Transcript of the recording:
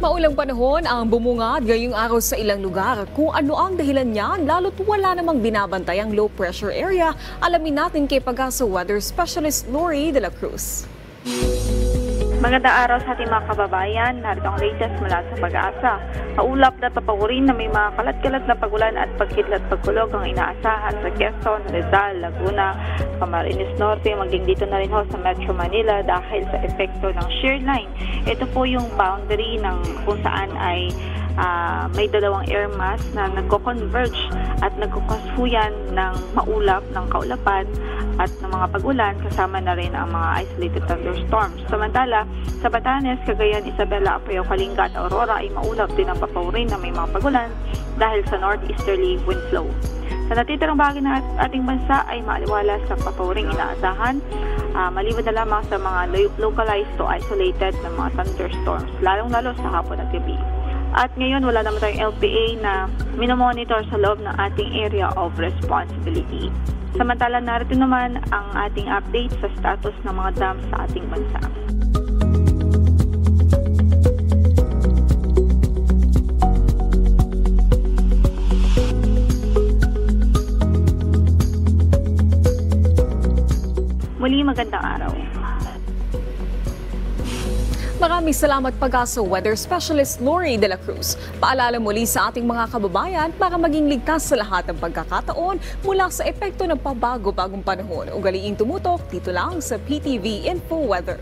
Maulang panahon ang bumungad ngayong araw sa ilang lugar. Kung ano ang dahilan niyan, lalo't wala namang binabantay ang low pressure area, alamin natin kay Pag-asa Weather Specialist Lori de la Cruz. Magandang araw sa ating mga kababayan. Narito ang latest mula sa Pag-asa. Maulap na papagurin na may mga kalat-kalat na pagulan at pagkidlat-pagkulog ang inaasahan sa Quezon, Rizal, Laguna, Camarines Norte, maging dito na rin ho sa Metro Manila dahil sa epekto ng shear line. Ito po yung boundary ng kung saan ay may dalawang air mass na nagko-converge at nagkukasuyan ng maulap, ng kaulapan at ng mga pag-ulan, kasama na rin ang mga isolated thunderstorms. Samantala, sa Batanes, Cagayan, Isabela, Apayao, Kalinga at Aurora ay maulap din ang papawirin na may mga pag-ulan dahil sa northeasterly wind flow. Sa natitirang bahagi ng ating bansa ay maaliwalas ang papawiring inaasahan, maliban na lamang sa mga localized to isolated na mga thunderstorms, lalong-lalo sa hapon at gabi. At ngayon, wala naman tayong LPA na minomonitor sa loob ng ating area of responsibility. Samantala, narito naman ang ating update sa status ng mga dams sa ating bansa. Muli, magandang araw. Maraming salamat Pag-asa Weather Specialist Lori de la Cruz. Paalala muli sa ating mga kababayan para maging ligtas sa lahat ng pagkakataon mula sa epekto ng pabago-bagong panahon. Ugaliing tumutok dito lang sa PTV Info Weather.